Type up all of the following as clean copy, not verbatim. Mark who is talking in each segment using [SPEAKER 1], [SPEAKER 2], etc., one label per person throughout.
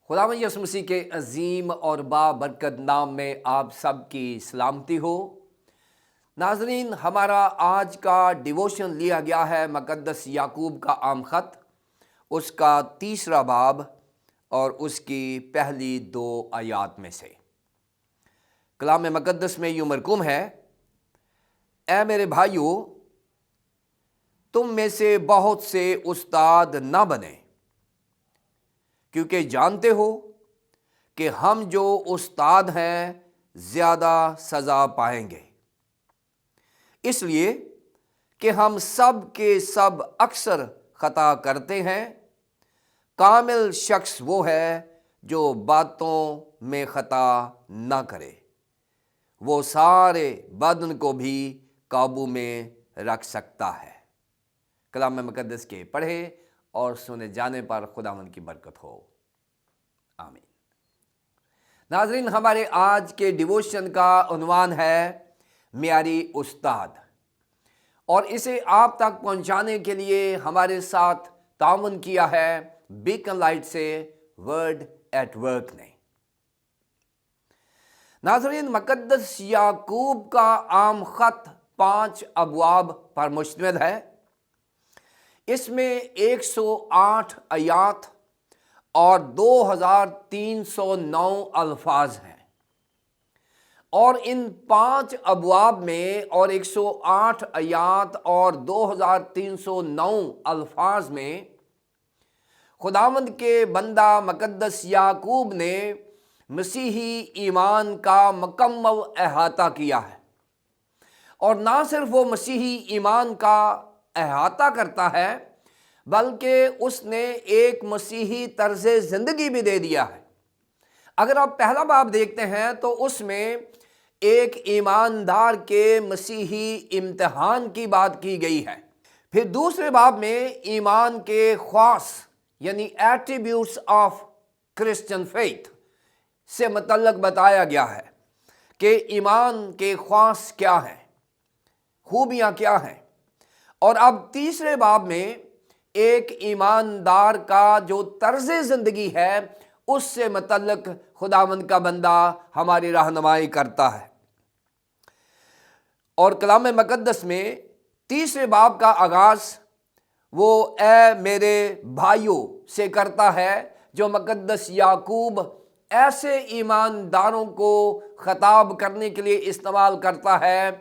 [SPEAKER 1] خداوند یسوع مسیح کے عظیم اور بابرکت نام میں آپ سب کی سلامتی ہو۔ ناظرین، ہمارا آج کا ڈیووشن لیا گیا ہے مقدس یعقوب کا عام خط، اس کا 3 باب اور اس کی پہلی 2 آیات میں سے۔ کلام مقدس میں یوں مرقوم ہے: اے میرے بھائیو، تم میں سے بہت سے استاد نہ بنیں، کیونکہ جانتے ہو کہ ہم جو استاد ہیں زیادہ سزا پائیں گے، اس لیے کہ ہم سب کے سب اکثر خطا کرتے ہیں۔ کامل شخص وہ ہے جو باتوں میں خطا نہ کرے، وہ سارے بدن کو بھی قابو میں رکھ سکتا ہے۔ کلام مقدس کے پڑھے اور سنے جانے پر خداوند کی برکت ہو، آمین۔ ناظرین، ہمارے آج کے ڈیووشن کا عنوان ہے معیاری استاد، اور اسے آپ تک پہنچانے کے لیے ہمارے ساتھ تعاون کیا ہے بیکن لائٹ سے ورڈ ایٹ ورک نے۔ ناظرین، مقدس یعقوب کا عام خط 5 ابواب پر مشتمل ہے۔ اس میں 108 آیات اور 2309 الفاظ ہیں، اور ان 5 ابواب میں اور 108 آیات اور 2309 الفاظ میں خداوند کے بندہ مقدس یعقوب نے مسیحی ایمان کا مکمل احاطہ کیا ہے، اور نہ صرف وہ مسیحی ایمان کا احاطہ کرتا ہے بلکہ اس نے ایک مسیحی طرز زندگی بھی دے دیا ہے۔ اگر آپ پہلا باب دیکھتے ہیں تو اس میں ایک ایماندار کے مسیحی امتحان کی بات کی گئی ہے۔ پھر دوسرے باب میں ایمان کے خواص یعنی ایٹریبیوٹس آف کرسچن فیتھ سے متعلق بتایا گیا ہے کہ ایمان کے خواص کیا ہیں، خوبیاں کیا ہیں۔ اور اب تیسرے باب میں ایک ایماندار کا جو طرز زندگی ہے اس سے متعلق خداوند کا بندہ ہماری رہنمائی کرتا ہے۔ اور کلام مقدس میں تیسرے باب کا آغاز وہ اے میرے بھائیوں سے کرتا ہے، جو مقدس یعقوب ایسے ایمانداروں کو خطاب کرنے کے لیے استعمال کرتا ہے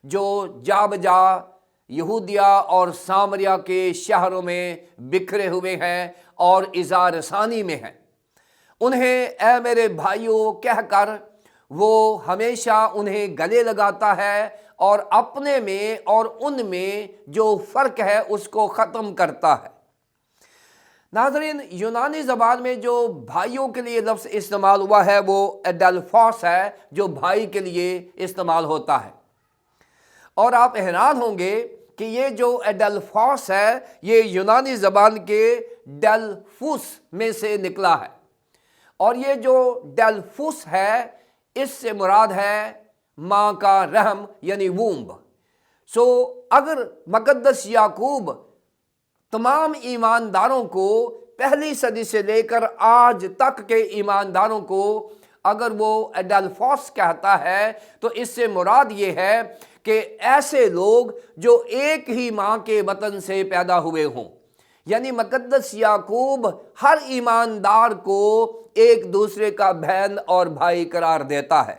[SPEAKER 1] جو جا بجا یہودیہ اور سامریہ کے شہروں میں بکھرے ہوئے ہیں اور اظہار ثانی میں ہیں۔ انہیں اے میرے بھائیوں کہہ کر وہ ہمیشہ انہیں گلے لگاتا ہے اور اپنے میں اور ان میں جو فرق ہے اس کو ختم کرتا ہے۔ ناظرین، یونانی زبان میں جو بھائیوں کے لیے لفظ استعمال ہوا ہے وہ ایڈلفوس ہے، جو بھائی کے لیے استعمال ہوتا ہے۔ اور آپ حیران ہوں گے کہ یہ جو ایڈلفوس ہے یہ یونانی زبان کے ڈیلفوس میں سے نکلا ہے، اور یہ جو ڈیلفوس ہے اس سے مراد ہے ماں کا رحم یعنی وومب۔ اگر مقدس یعقوب تمام ایمانداروں کو پہلی صدی سے لے کر آج تک کے ایمانداروں کو اگر وہ ایڈلفوس کہتا ہے تو اس سے مراد یہ ہے کہ ایسے لوگ جو ایک ہی ماں کے بطن سے پیدا ہوئے ہوں، یعنی مقدس یعقوب ہر ایماندار کو ایک دوسرے کا بہن اور بھائی قرار دیتا ہے۔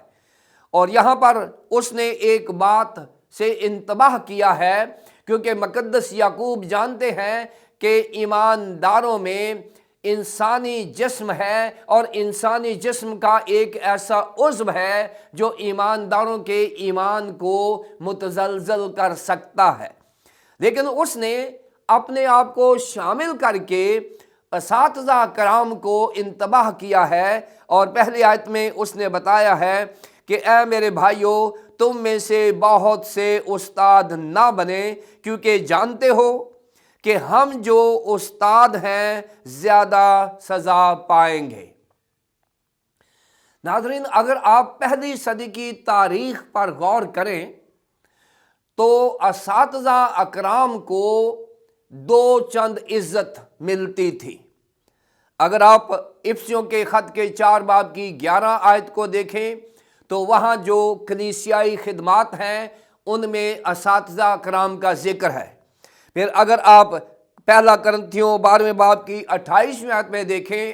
[SPEAKER 1] اور یہاں پر اس نے ایک بات سے انتباہ کیا ہے، کیونکہ مقدس یعقوب جانتے ہیں کہ ایمانداروں میں انسانی جسم ہے، اور انسانی جسم کا ایک ایسا عضو ہے جو ایمانداروں کے ایمان کو متزلزل کر سکتا ہے، لیکن اس نے اپنے آپ کو شامل کر کے اساتذہ کرام کو انتباہ کیا ہے، اور پہلی آیت میں اس نے بتایا ہے کہ اے میرے بھائیو، تم میں سے بہت سے استاد نہ بنیں، کیونکہ جانتے ہو کہ ہم جو استاد ہیں زیادہ سزا پائیں گے۔ ناظرین، اگر آپ پہلی صدی کی تاریخ پر غور کریں تو اساتذہ اکرام کو 2 چند عزت ملتی تھی۔ اگر آپ افسیوں کے خط کے 4 باب کی 11 آیت کو دیکھیں تو وہاں جو کلیسیائی خدمات ہیں ان میں اساتذہ کرام کا ذکر ہے۔ پھر اگر آپ پہلا کرنتھیوں 12 باب کی 28 آیت میں دیکھیں،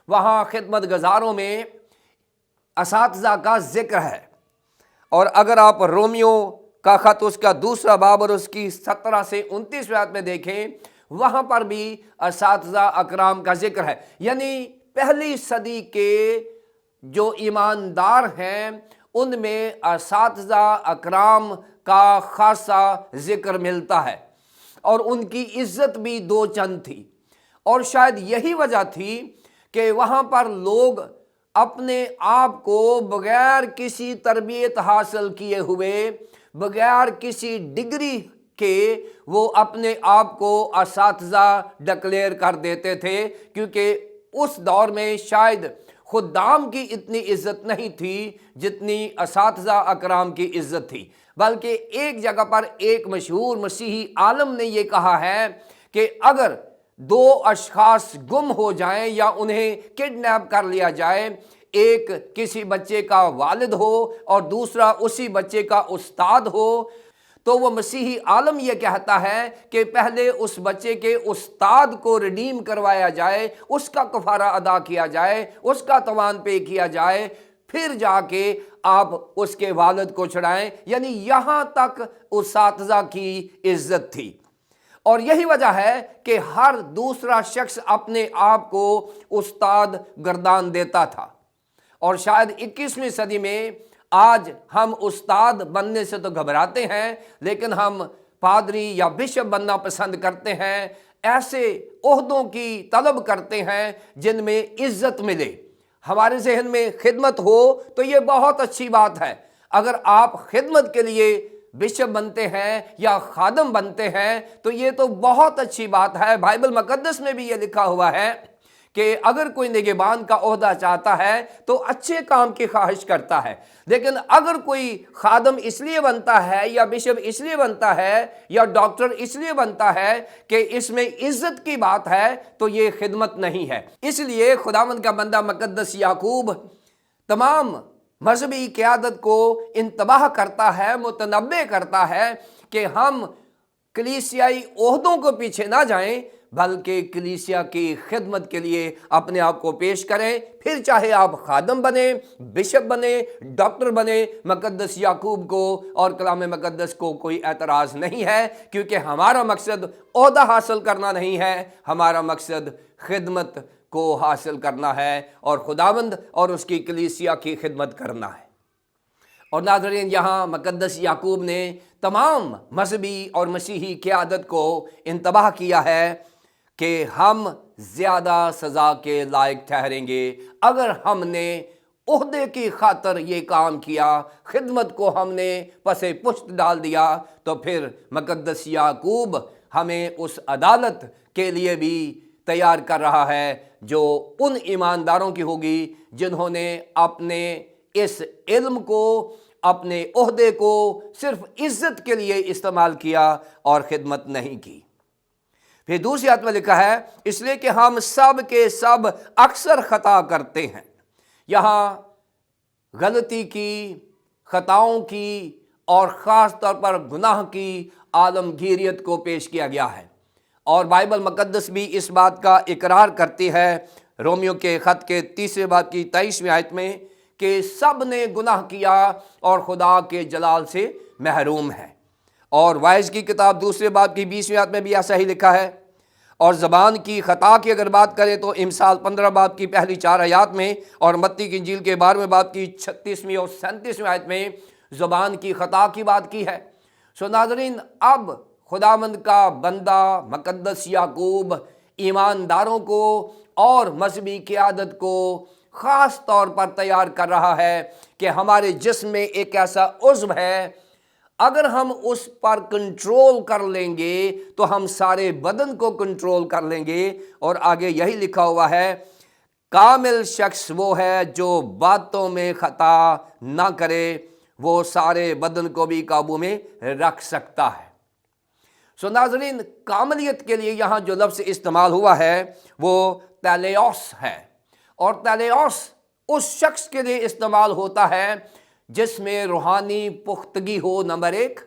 [SPEAKER 1] وہاں خدمت گزاروں میں اساتذہ کا ذکر ہے۔ اور اگر آپ رومیو کا خط اس کا 2 باب اور اس کی 17 سے 29 آیت میں دیکھیں، وہاں پر بھی اساتذہ اکرام کا ذکر ہے۔ یعنی پہلی صدی کے جو ایماندار ہیں ان میں اساتذہ اکرام کا خاصا ذکر ملتا ہے، اور ان کی عزت بھی 2 چند تھی۔ اور شاید یہی وجہ تھی کہ وہاں پر لوگ اپنے آپ کو بغیر کسی تربیت حاصل کیے ہوئے، بغیر کسی ڈگری کے، وہ اپنے آپ کو اساتذہ ڈکلیئر کر دیتے تھے، کیونکہ اس دور میں شاید خدام کی اتنی عزت نہیں تھی جتنی اساتذہ اکرام کی عزت تھی۔ بلکہ ایک جگہ پر ایک مشہور مسیحی عالم نے یہ کہا ہے کہ اگر 2 اشخاص گم ہو جائیں یا انہیں کڈنیپ کر لیا جائے، ایک کسی بچے کا والد ہو اور دوسرا اسی بچے کا استاد ہو، تو وہ مسیحی عالم یہ کہتا ہے کہ پہلے اس بچے کے استاد کو ریڈیم کروایا جائے، اس کا کفارہ ادا کیا جائے، اس کا تاوان پے کیا جائے، پھر جا کے آپ اس کے والد کو چھڑائیں۔ یعنی یہاں تک اساتذہ کی عزت تھی۔ اور یہی وجہ ہے کہ ہر دوسرا شخص اپنے آپ کو استاد گردان دیتا تھا۔ اور شاید 21ویں صدی میں آج ہم استاد بننے سے تو گھبراتے ہیں، لیکن ہم پادری یا بشپ بننا پسند کرتے ہیں، ایسے عہدوں کی طلب کرتے ہیں جن میں عزت ملے۔ ہمارے ذہن میں خدمت ہو تو یہ بہت اچھی بات ہے۔ اگر آپ خدمت کے لیے بشپ بنتے ہیں یا خادم بنتے ہیں تو یہ تو بہت اچھی بات ہے۔ بائبل مقدس میں بھی یہ لکھا ہوا ہے کہ اگر کوئی نگہبان کا عہدہ چاہتا ہے تو اچھے کام کی خواہش کرتا ہے، لیکن اگر کوئی خادم اس لیے بنتا ہے یا بشپ اس لیے بنتا ہے یا ڈاکٹر اس لیے بنتا ہے کہ اس میں عزت کی بات ہے تو یہ خدمت نہیں ہے۔ اس لیے خداوند کا بندہ مقدس یعقوب تمام مذہبی قیادت کو انتباہ کرتا ہے، متنبہ کرتا ہے کہ ہم کلیسیائی عہدوں کو پیچھے نہ جائیں، بلکہ کلیسیا کی خدمت کے لیے اپنے آپ کو پیش کریں۔ پھر چاہے آپ خادم بنے، بشپ بنے، ڈاکٹر بنے، مقدس یعقوب کو اور کلام مقدس کو کوئی اعتراض نہیں ہے، کیونکہ ہمارا مقصد عہدہ حاصل کرنا نہیں ہے، ہمارا مقصد خدمت کو حاصل کرنا ہے اور خداوند اور اس کی کلیسیا کی خدمت کرنا ہے۔ اور ناظرین، یہاں مقدس یعقوب نے تمام مذہبی اور مسیحی قیادت کو انتباہ کیا ہے کہ ہم زیادہ سزا کے لائق ٹھہریں گے اگر ہم نے عہدے کی خاطر یہ کام کیا، خدمت کو ہم نے پس پشت ڈال دیا، تو پھر مقدس یعقوب ہمیں اس عدالت کے لیے بھی تیار کر رہا ہے جو ان ایمانداروں کی ہوگی جنہوں نے اپنے اس علم کو، اپنے عہدے کو صرف عزت کے لیے استعمال کیا اور خدمت نہیں کی۔ پھر دوسری آیت میں لکھا ہے، اس لیے کہ ہم سب کے سب اکثر خطا کرتے ہیں۔ یہاں غلطی کی، خطاؤں کی اور خاص طور پر گناہ کی عالمگیریت کو پیش کیا گیا ہے، اور بائبل مقدس بھی اس بات کا اقرار کرتی ہے رومیو کے خط کے 3 باب کی 23 آیت میں کہ سب نے گناہ کیا اور خدا کے جلال سے محروم ہے۔ اور وائز کی کتاب 2 باب کی 20 آیت میں بھی ایسا ہی لکھا ہے۔ اور زبان کی خطا کی اگر بات کریں تو امثال 15 باب کی پہلی 4 آیات میں اور متی کی انجیل کے 12 باب کی 36 اور 37 آیت میں زبان کی خطا کی بات کی ہے۔ سو ناظرین، اب خداوند کا بندہ مقدس یعقوب ایمانداروں کو اور مذہبی قیادت کو خاص طور پر تیار کر رہا ہے کہ ہمارے جسم میں ایک ایسا عضو ہے، اگر ہم اس پر کنٹرول کر لیں گے تو ہم سارے بدن کو کنٹرول کر لیں گے۔ اور آگے یہی لکھا ہوا ہے، کامل شخص وہ ہے جو باتوں میں خطا نہ کرے، وہ سارے بدن کو بھی قابو میں رکھ سکتا ہے۔ سو ناظرین، کاملیت کے لیے یہاں جو لفظ استعمال ہوا ہے وہ تیلیوس ہے، اور تیلیوس اس شخص کے لیے استعمال ہوتا ہے جس میں روحانی پختگی ہو، نمبر 1۔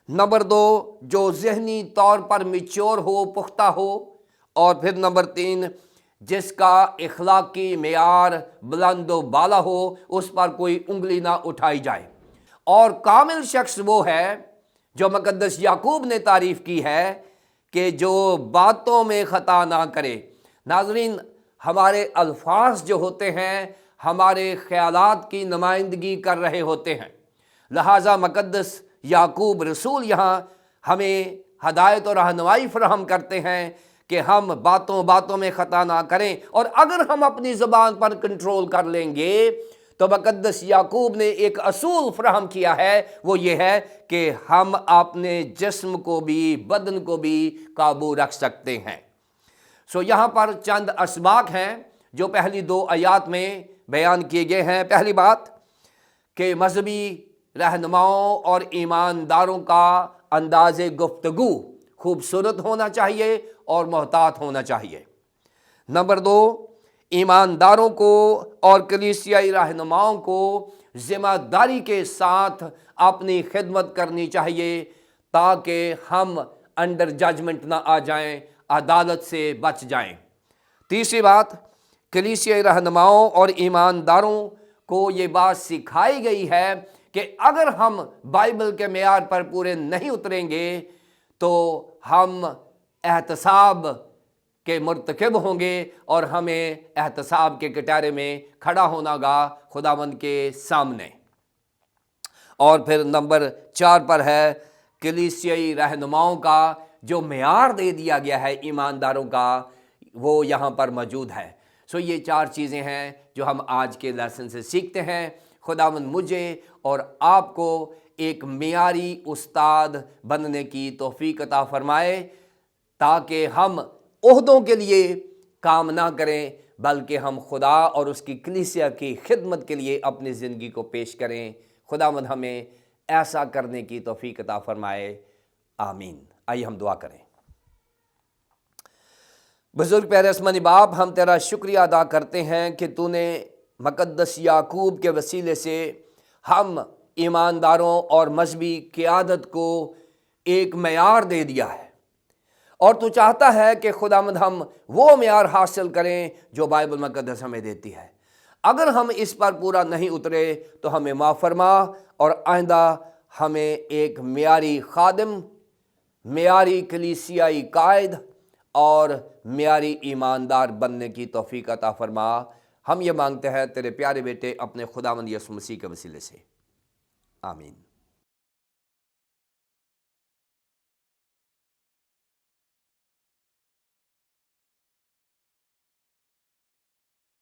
[SPEAKER 1] نمبر 2، جو ذہنی طور پر میچور ہو، پختہ ہو، اور پھر نمبر 3، جس کا اخلاقی معیار بلند و بالا ہو، اس پر کوئی انگلی نہ اٹھائی جائے۔ اور کامل شخص وہ ہے جو مقدس یعقوب نے تعریف کی ہے کہ جو باتوں میں خطا نہ کرے۔ ناظرین، ہمارے الفاظ جو ہوتے ہیں ہمارے خیالات کی نمائندگی کر رہے ہوتے ہیں، لہٰذا مقدس یعقوب رسول یہاں ہمیں ہدایت اور رہنمائی فراہم کرتے ہیں کہ ہم باتوں میں خطا نہ کریں، اور اگر ہم اپنی زبان پر کنٹرول کر لیں گے تو مقدس یعقوب نے ایک اصول فراہم کیا ہے، وہ یہ ہے کہ ہم اپنے جسم کو بھی، بدن کو بھی قابو رکھ سکتے ہیں۔ سو یہاں پر چند اسباق ہیں جو پہلی 2 آیات میں بیان کیے گئے ہیں۔ پہلی بات کہ مذہبی رہنماؤں اور ایمانداروں کا انداز گفتگو خوبصورت ہونا چاہیے اور محتاط ہونا چاہیے۔ نمبر 2، ایمانداروں کو اور کلیسیائی رہنماؤں کو ذمہ داری کے ساتھ اپنی خدمت کرنی چاہیے تاکہ ہم انڈر ججمنٹ نہ آ جائیں، عدالت سے بچ جائیں۔ تیسری بات، کلیسیائی رہنماؤں اور ایمانداروں کو یہ بات سکھائی گئی ہے کہ اگر ہم بائبل کے معیار پر پورے نہیں اتریں گے تو ہم احتساب کے مرتکب ہوں گے، اور ہمیں احتساب کے کٹہرے میں کھڑا ہونا گا خداوند کے سامنے۔ اور پھر نمبر 4 پر ہے کلیسیائی رہنماؤں کا جو معیار دے دیا گیا ہے ایمانداروں کا، وہ یہاں پر موجود ہے۔ سو یہ 4 چیزیں ہیں جو ہم آج کے لیسن سے سیکھتے ہیں۔ خداوند مجھے اور آپ کو ایک معیاری استاد بننے کی توفیق عطا فرمائے تاکہ ہم عہدوں کے لیے کام نہ کریں بلکہ ہم خدا اور اس کی کلیسیا کی خدمت کے لیے اپنی زندگی کو پیش کریں۔ خداوند ہمیں ایسا کرنے کی توفیق عطا فرمائے، آمین۔ آئیے ہم دعا کریں۔ بزرگ پیارے آسمانی باپ، ہم تیرا شکریہ ادا کرتے ہیں کہ تو نے مقدس یعقوب کے وسیلے سے ہم ایمانداروں اور مذہبی قیادت کو ایک معیار دے دیا ہے، اور تو چاہتا ہے کہ خداوند ہم وہ معیار حاصل کریں جو بائبل مقدس ہمیں دیتی ہے۔ اگر ہم اس پر پورا نہیں اترے تو ہمیں معاف فرما، اور آئندہ ہمیں ایک معیاری خادم، معیاری کلیسیائی قائد اور معیاری ایماندار بننے کی توفیق عطا فرما۔ ہم یہ مانگتے ہیں تیرے پیارے بیٹے اپنے خداوند یسوع مسیح کے وسیلے سے، آمین۔